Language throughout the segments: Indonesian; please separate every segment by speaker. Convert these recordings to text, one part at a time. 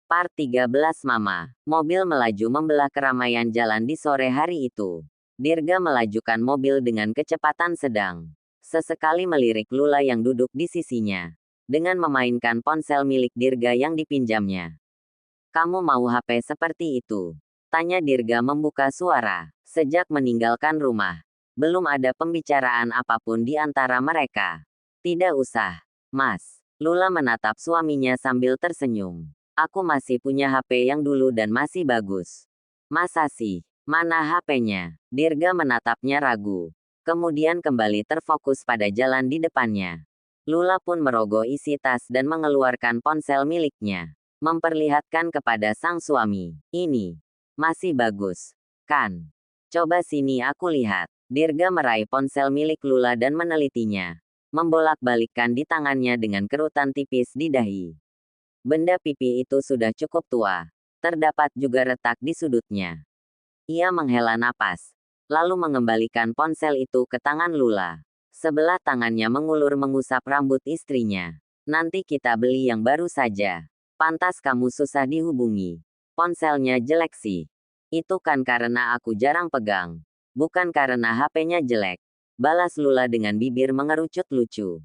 Speaker 1: Part 13 Mama. Mobil melaju membelah keramaian jalan di sore hari itu. Dirga melajukan mobil dengan kecepatan sedang. Sesekali melirik Lula yang duduk di sisinya. Dengan memainkan ponsel milik Dirga yang dipinjamnya. "Kamu mau HP seperti itu?" tanya Dirga membuka suara. Sejak meninggalkan rumah, belum ada pembicaraan apapun di antara mereka. "Tidak usah, Mas." Lula menatap suaminya sambil tersenyum. "Aku masih punya HP yang dulu dan masih bagus." "Masa sih? Mana HP-nya?" Dirga menatapnya ragu. Kemudian kembali terfokus pada jalan di depannya. Lula pun merogoh isi tas dan mengeluarkan ponsel miliknya. Memperlihatkan kepada sang suami. "Ini masih bagus, kan? Coba sini aku lihat." Dirga meraih ponsel milik Lula dan menelitinya. Membolak-balikkan di tangannya dengan kerutan tipis di dahi. Benda pipi itu sudah cukup tua. Terdapat juga retak di sudutnya. Ia menghela napas, lalu mengembalikan ponsel itu ke tangan Lula. Sebelah tangannya mengulur mengusap rambut istrinya. "Nanti kita beli yang baru saja. Pantas kamu susah dihubungi. Ponselnya jelek sih." "Itu kan karena aku jarang pegang. Bukan karena HP-nya jelek," balas Lula dengan bibir mengerucut lucu.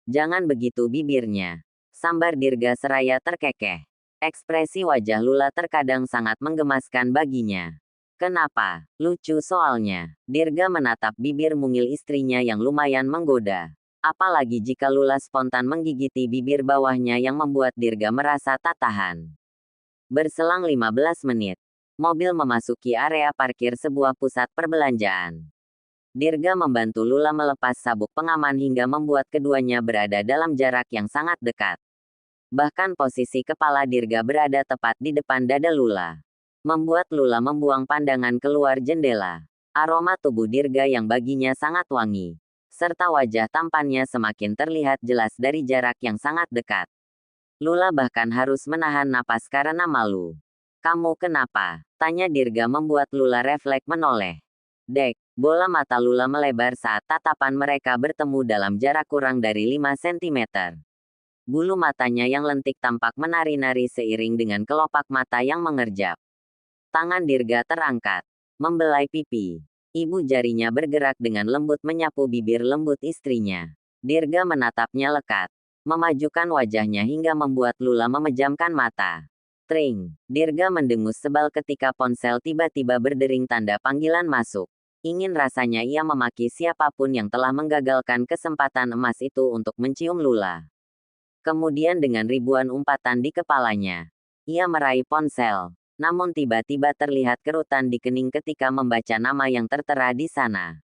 Speaker 1: "Jangan begitu bibirnya," sambar Dirga seraya terkekeh. Ekspresi wajah Lula terkadang sangat menggemaskan baginya. "Kenapa? Lucu soalnya." Dirga menatap bibir mungil istrinya yang lumayan menggoda. Apalagi jika Lula spontan menggigiti bibir bawahnya yang membuat Dirga merasa tak tahan. Berselang 15 menit, mobil memasuki area parkir sebuah pusat perbelanjaan. Dirga membantu Lula melepas sabuk pengaman hingga membuat keduanya berada dalam jarak yang sangat dekat. Bahkan posisi kepala Dirga berada tepat di depan dada Lula. Membuat Lula membuang pandangan keluar jendela. Aroma tubuh Dirga yang baginya sangat wangi, serta wajah tampannya semakin terlihat jelas dari jarak yang sangat dekat. Lula bahkan harus menahan napas karena malu. "Kamu kenapa?" tanya Dirga membuat Lula refleks menoleh. Dek, bola mata Lula melebar saat tatapan mereka bertemu dalam jarak kurang dari 5 cm. Bulu matanya yang lentik tampak menari-nari seiring dengan kelopak mata yang mengerjap. Tangan Dirga terangkat, membelai pipi. Ibu jarinya bergerak dengan lembut menyapu bibir lembut istrinya. Dirga menatapnya lekat, memajukan wajahnya hingga membuat Lula memejamkan mata. Tring, Dirga mendengus sebal ketika ponsel tiba-tiba berdering tanda panggilan masuk. Ingin rasanya ia memaki siapapun yang telah menggagalkan kesempatan emas itu untuk mencium Lula. Kemudian dengan ribuan umpatan di kepalanya, ia meraih ponsel. Namun tiba-tiba terlihat kerutan di kening ketika membaca nama yang tertera di sana.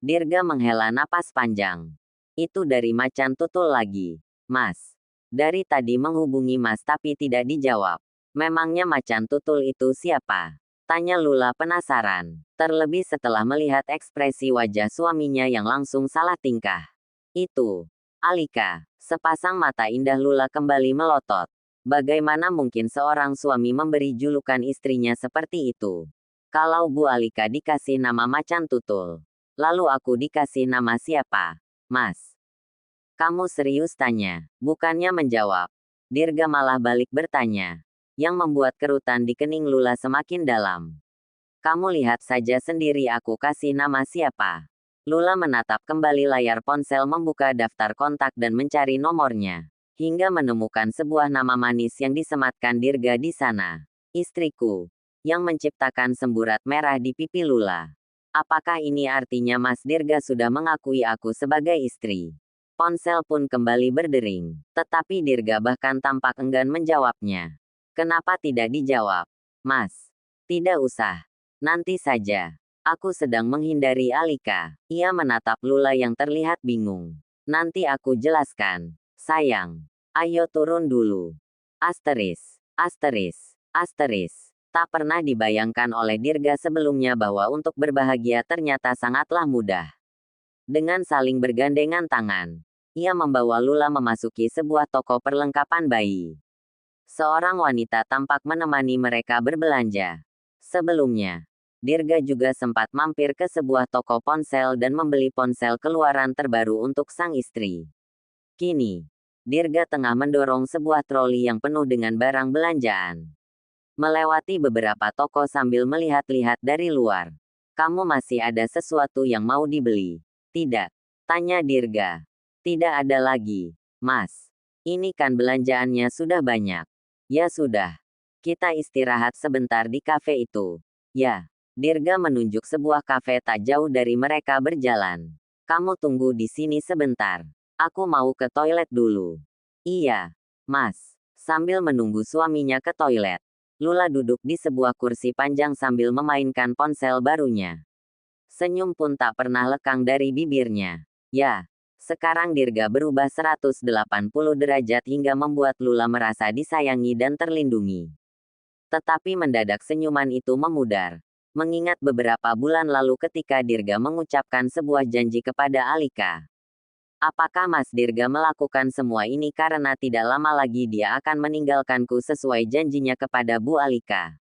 Speaker 1: Dirga menghela napas panjang. "Itu dari Macan Tutul lagi, Mas. Dari tadi menghubungi Mas tapi tidak dijawab." "Memangnya Macan Tutul itu siapa?" tanya Lula penasaran. Terlebih setelah melihat ekspresi wajah suaminya yang langsung salah tingkah. "Itu Alika." Sepasang mata indah Lula kembali melotot. Bagaimana mungkin seorang suami memberi julukan istrinya seperti itu? "Kalau Bu Alika dikasih nama Macan Tutul, lalu aku dikasih nama siapa, Mas?" "Kamu serius?" tanya. Bukannya menjawab, Dirga malah balik bertanya, yang membuat kerutan di kening Lula semakin dalam. "Kamu lihat saja sendiri aku kasih nama siapa." Lula menatap kembali layar ponsel, membuka daftar kontak dan mencari nomornya. Hingga menemukan sebuah nama manis yang disematkan Dirga di sana. "Istriku." Yang menciptakan semburat merah di pipi Lula. "Apakah ini artinya Mas Dirga sudah mengakui aku sebagai istri?" Ponsel pun kembali berdering. Tetapi Dirga bahkan tampak enggan menjawabnya. "Kenapa tidak dijawab, Mas?" "Tidak usah. Nanti saja. Aku sedang menghindari Alika." Ia menatap Lula yang terlihat bingung. "Nanti aku jelaskan, sayang. Ayo turun dulu." Asteris. Asteris. Asteris. Tak pernah dibayangkan oleh Dirga sebelumnya bahwa untuk berbahagia ternyata sangatlah mudah. Dengan saling bergandengan tangan, ia membawa Lula memasuki sebuah toko perlengkapan bayi. Seorang wanita tampak menemani mereka berbelanja. Sebelumnya, Dirga juga sempat mampir ke sebuah toko ponsel dan membeli ponsel keluaran terbaru untuk sang istri. Kini, Dirga tengah mendorong sebuah troli yang penuh dengan barang belanjaan. Melewati beberapa toko sambil melihat-lihat dari luar. Kamu masih ada sesuatu yang mau dibeli? Tidak. Tanya Dirga. Tidak ada lagi, Mas. Ini kan belanjaannya sudah banyak. Ya sudah. Kita istirahat sebentar di kafe itu. Ya. Dirga menunjuk sebuah kafe tak jauh dari mereka berjalan. Kamu tunggu di sini sebentar. Aku mau ke toilet dulu. Iya, Mas. Sambil menunggu suaminya ke toilet, Lula duduk di sebuah kursi panjang sambil memainkan ponsel barunya. Senyum pun tak pernah lekang dari bibirnya. Ya, sekarang Dirga berubah 180 derajat hingga membuat Lula merasa disayangi dan terlindungi. Tetapi mendadak senyuman itu memudar. Mengingat beberapa bulan lalu ketika Dirga mengucapkan sebuah janji kepada Alika. Apakah Mas Dirga melakukan semua ini karena tidak lama lagi dia akan meninggalkanku sesuai janjinya kepada Bu Alika?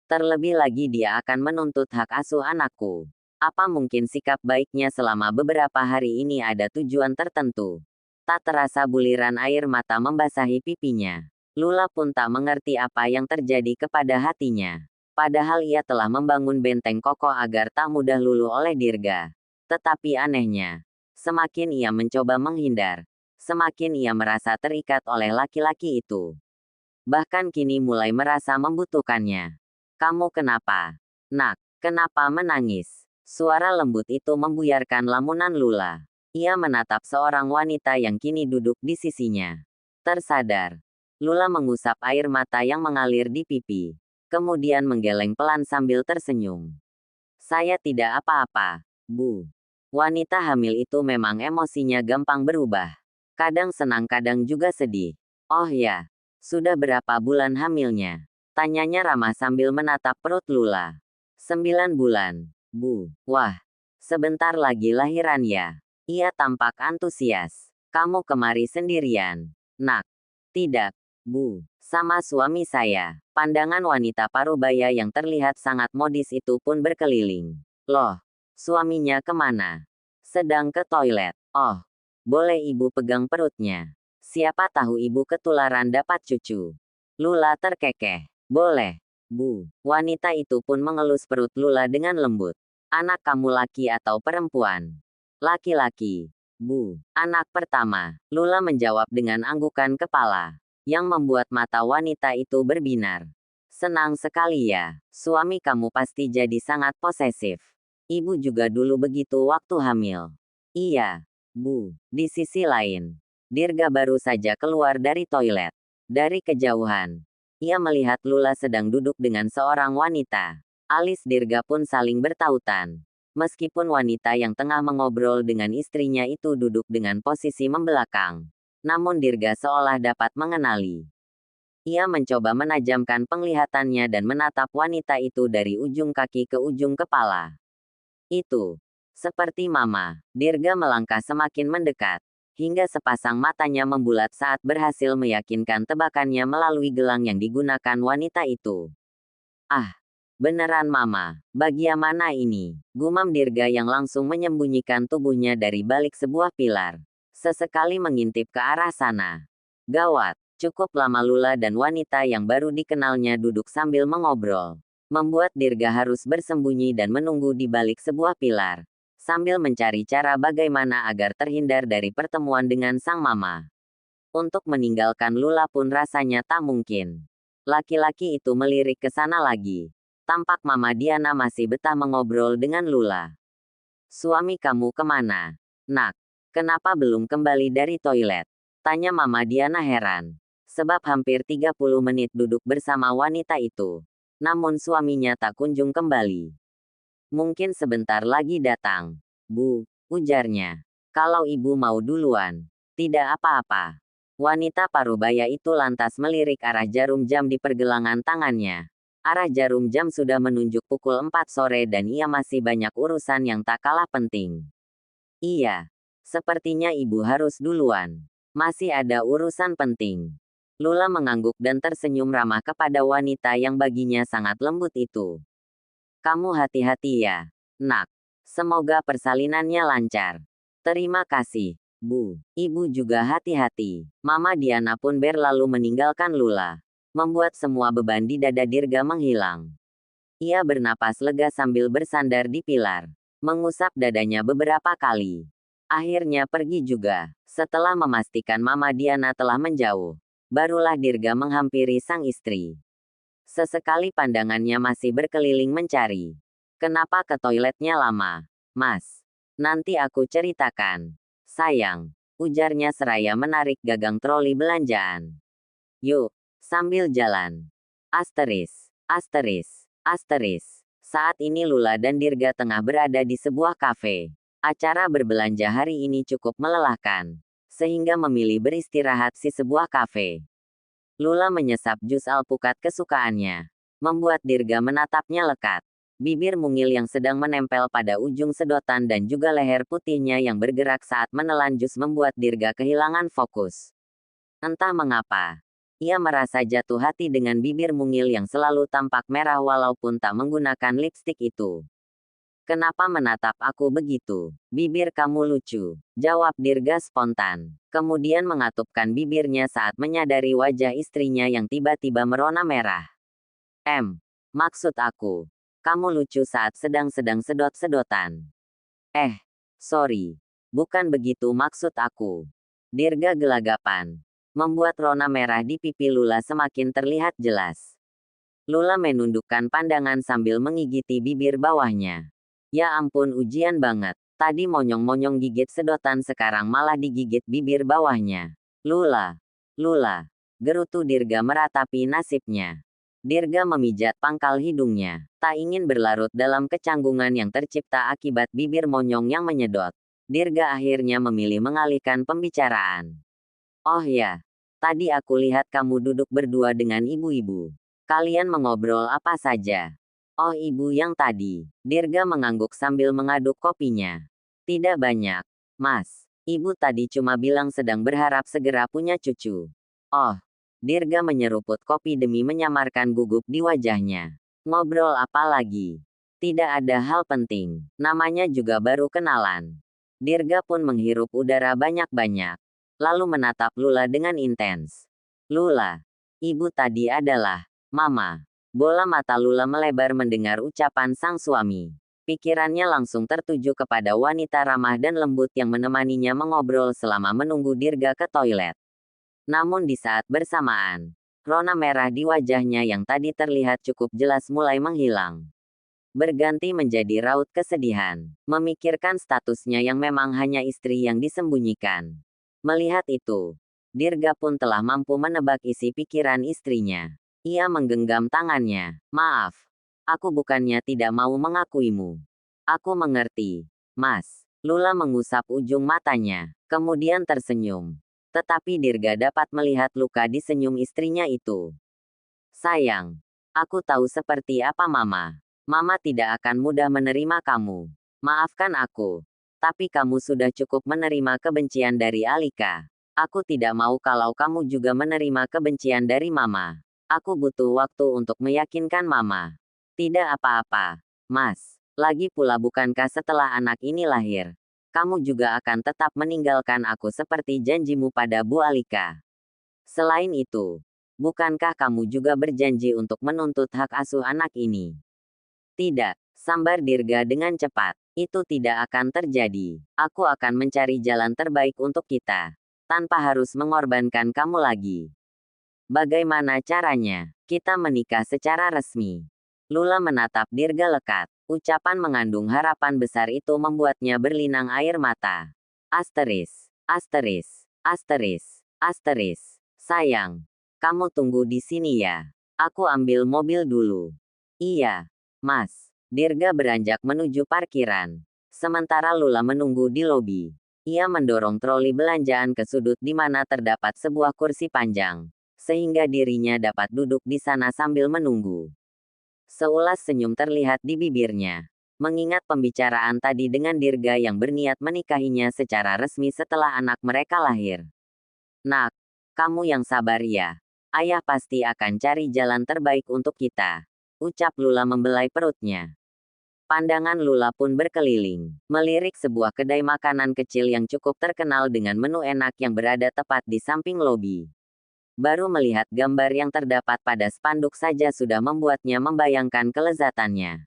Speaker 1: Terlebih lagi dia akan menuntut hak asuh anakku. Apa mungkin sikap baiknya selama beberapa hari ini ada tujuan tertentu? Tak terasa buliran air mata membasahi pipinya. Lula pun tak mengerti apa yang terjadi kepada hatinya. Padahal ia telah membangun benteng kokoh agar tak mudah luluh oleh Dirga. Tetapi anehnya, semakin ia mencoba menghindar, semakin ia merasa terikat oleh laki-laki itu. Bahkan kini mulai merasa membutuhkannya. Kamu kenapa? Nak, kenapa menangis? Suara lembut itu membuyarkan lamunan Lula. Ia menatap seorang wanita yang kini duduk di sisinya. Tersadar, Lula mengusap air mata yang mengalir di pipi. Kemudian menggeleng pelan sambil tersenyum. Saya tidak apa-apa, Bu. Wanita hamil itu memang emosinya gampang berubah. Kadang senang kadang juga sedih. Oh ya, sudah berapa bulan hamilnya? Tanyanya ramah sambil menatap perut Lula. 9 bulan, Bu. Wah, sebentar lagi lahiran ya. Ia tampak antusias. Kamu kemari sendirian? Nak. Tidak, Bu. Sama suami saya. Pandangan wanita parubaya yang terlihat sangat modis itu pun berkeliling. Loh, suaminya kemana? Sedang ke toilet. Oh, boleh ibu pegang perutnya? Siapa tahu ibu ketularan dapat cucu. Lula terkekeh. Boleh, Bu. Wanita itu pun mengelus perut Lula dengan lembut. Anak kamu laki atau perempuan? Laki-laki, Bu. Anak pertama. Lula menjawab dengan anggukan kepala, yang membuat mata wanita itu berbinar. Senang sekali ya. Suami kamu pasti jadi sangat posesif. Ibu juga dulu begitu waktu hamil. Iya, Bu. Di sisi lain, Dirga baru saja keluar dari toilet. Dari kejauhan, ia melihat Lula sedang duduk dengan seorang wanita. Alis Dirga pun saling bertautan. Meskipun wanita yang tengah mengobrol dengan istrinya itu duduk dengan posisi membelakang, namun Dirga seolah dapat mengenali. Ia mencoba menajamkan penglihatannya dan menatap wanita itu dari ujung kaki ke ujung kepala. Itu, seperti Mama. Dirga melangkah semakin mendekat, hingga sepasang matanya membulat saat berhasil meyakinkan tebakannya melalui gelang yang digunakan wanita itu. Ah, beneran Mama, bagaimana ini? Gumam Dirga yang langsung menyembunyikan tubuhnya dari balik sebuah pilar. Sesekali mengintip ke arah sana. Gawat, cukup lama Lula dan wanita yang baru dikenalnya duduk sambil mengobrol. Membuat Dirga harus bersembunyi dan menunggu di balik sebuah pilar. Sambil mencari cara bagaimana agar terhindar dari pertemuan dengan sang mama. Untuk meninggalkan Lula pun rasanya tak mungkin. Laki-laki itu melirik ke sana lagi. Tampak Mama Diana masih betah mengobrol dengan Lula. Suami kamu kemana? Nak, kenapa belum kembali dari toilet? Tanya Mama Diana heran. Sebab hampir 30 menit duduk bersama wanita itu. Namun suaminya tak kunjung kembali. Mungkin sebentar lagi datang. Bu, ujarnya. Kalau ibu mau duluan. Tidak apa-apa. Wanita parubaya itu lantas melirik arah jarum jam di pergelangan tangannya. Arah jarum jam sudah menunjuk pukul 4 sore dan ia masih banyak urusan yang tak kalah penting. Iya. Sepertinya ibu harus duluan. Masih ada urusan penting. Lula mengangguk dan tersenyum ramah kepada wanita yang baginya sangat lembut itu. Kamu hati-hati ya, Nak. Semoga persalinannya lancar. Terima kasih, Bu, ibu juga hati-hati. Mama Diana pun berlalu meninggalkan Lula, membuat semua beban di dada Dirga menghilang. Ia bernapas lega sambil bersandar di pilar, mengusap dadanya beberapa kali. Akhirnya pergi juga. Setelah memastikan Mama Diana telah menjauh, barulah Dirga menghampiri sang istri. Sesekali pandangannya masih berkeliling mencari. Kenapa ke toiletnya lama, Mas? Nanti aku ceritakan. Sayang, ujarnya seraya menarik gagang troli belanjaan. Yuk, sambil jalan. Asteris, asteris, asteris. Saat ini Lula dan Dirga tengah berada di sebuah kafe. Acara berbelanja hari ini cukup melelahkan, sehingga memilih beristirahat di sebuah kafe. Lula menyesap jus alpukat kesukaannya, membuat Dirga menatapnya lekat. Bibir mungil yang sedang menempel pada ujung sedotan dan juga leher putihnya yang bergerak saat menelan jus membuat Dirga kehilangan fokus. Entah mengapa, ia merasa jatuh hati dengan bibir mungil yang selalu tampak merah walaupun tak menggunakan lipstik itu. Kenapa menatap aku begitu? Bibir kamu lucu, jawab Dirga spontan. Kemudian mengatupkan bibirnya saat menyadari wajah istrinya yang tiba-tiba merona merah. Maksud aku, kamu lucu saat sedang sedot-sedotan. Sorry, bukan begitu maksud aku. Dirga gelagapan, membuat rona merah di pipi Lula semakin terlihat jelas. Lula menundukkan pandangan sambil menggigiti bibir bawahnya. Ya ampun, ujian banget. Tadi monyong-monyong gigit sedotan, sekarang malah digigit bibir bawahnya. Lula, gerutu Dirga meratapi nasibnya. Dirga memijat pangkal hidungnya, tak ingin berlarut dalam kecanggungan yang tercipta akibat bibir monyong yang menyedot. Dirga akhirnya memilih mengalihkan pembicaraan. Oh ya, tadi aku lihat kamu duduk berdua dengan ibu-ibu. Kalian mengobrol apa saja? Oh, ibu yang tadi. Dirga mengangguk sambil mengaduk kopinya. Tidak banyak, Mas. Ibu tadi cuma bilang sedang berharap segera punya cucu. Oh. Dirga menyeruput kopi demi menyamarkan gugup di wajahnya. Ngobrol apa lagi? Tidak ada hal penting. Namanya juga baru kenalan. Dirga pun menghirup udara banyak-banyak, lalu menatap Lula dengan intens. Lula, ibu tadi adalah Mama. Bola mata Lula melebar mendengar ucapan sang suami. Pikirannya langsung tertuju kepada wanita ramah dan lembut yang menemaninya mengobrol selama menunggu Dirga ke toilet. Namun di saat bersamaan, rona merah di wajahnya yang tadi terlihat cukup jelas mulai menghilang. Berganti menjadi raut kesedihan, memikirkan statusnya yang memang hanya istri yang disembunyikan. Melihat itu, Dirga pun telah mampu menebak isi pikiran istrinya. Ia menggenggam tangannya. Maaf, aku bukannya tidak mau mengakuimu. Aku mengerti, Mas. Lula mengusap ujung matanya, kemudian tersenyum. Tetapi Dirga dapat melihat luka di senyum istrinya itu. Sayang, aku tahu seperti apa Mama. Mama tidak akan mudah menerima kamu. Maafkan aku. Tapi kamu sudah cukup menerima kebencian dari Alika. Aku tidak mau kalau kamu juga menerima kebencian dari Mama. Aku butuh waktu untuk meyakinkan Mama. Tidak apa-apa, Mas. Lagi pula bukankah setelah anak ini lahir, kamu juga akan tetap meninggalkan aku seperti janjimu pada Bu Alika. Selain itu, bukankah kamu juga berjanji untuk menuntut hak asuh anak ini? Tidak, sambar Dirga dengan cepat. Itu tidak akan terjadi. Aku akan mencari jalan terbaik untuk kita, tanpa harus mengorbankan kamu lagi. Bagaimana caranya? Kita menikah secara resmi. Lula menatap Dirga lekat. Ucapan mengandung harapan besar itu membuatnya berlinang air mata. Asteris, asteris, asteris, asteris. Sayang, kamu tunggu di sini ya. Aku ambil mobil dulu. Iya, Mas. Dirga beranjak menuju parkiran. Sementara Lula menunggu di lobi. Ia mendorong troli belanjaan ke sudut di mana terdapat sebuah kursi panjang, sehingga dirinya dapat duduk di sana sambil menunggu. Seulas senyum terlihat di bibirnya, mengingat pembicaraan tadi dengan Dirga yang berniat menikahinya secara resmi setelah anak mereka lahir. Nak, kamu yang sabar ya. Ayah pasti akan cari jalan terbaik untuk kita, ucap Lula membelai perutnya. Pandangan Lula pun berkeliling, melirik sebuah kedai makanan kecil yang cukup terkenal dengan menu enak yang berada tepat di samping lobi. Baru melihat gambar yang terdapat pada spanduk saja sudah membuatnya membayangkan kelezatannya.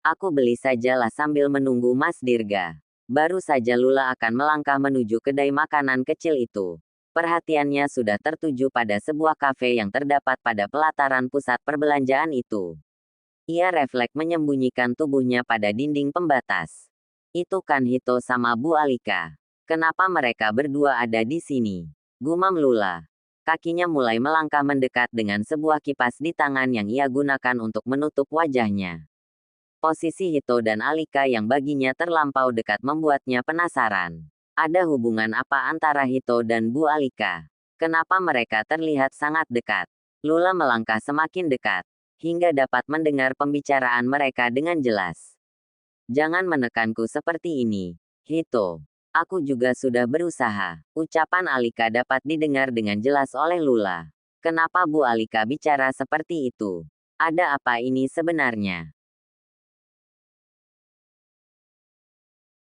Speaker 1: Aku beli sajalah sambil menunggu Mas Dirga. Baru saja Lula akan melangkah menuju kedai makanan kecil itu. Perhatiannya sudah tertuju pada sebuah kafe yang terdapat pada pelataran pusat perbelanjaan itu. Ia refleks menyembunyikan tubuhnya pada dinding pembatas. Itu kan Hito sama Bu Alika. Kenapa mereka berdua ada di sini? Gumam Lula. Kakinya mulai melangkah mendekat dengan sebuah kipas di tangan yang ia gunakan untuk menutup wajahnya. Posisi Hito dan Alika yang baginya terlampau dekat membuatnya penasaran. Ada hubungan apa antara Hito dan Bu Alika? Kenapa mereka terlihat sangat dekat? Lula melangkah semakin dekat, hingga dapat mendengar pembicaraan mereka dengan jelas. Jangan menekanku seperti ini, Hito. Aku juga sudah berusaha. Ucapan Alika dapat didengar dengan jelas oleh Lula. Kenapa Bu Alika bicara seperti itu? Ada apa ini sebenarnya?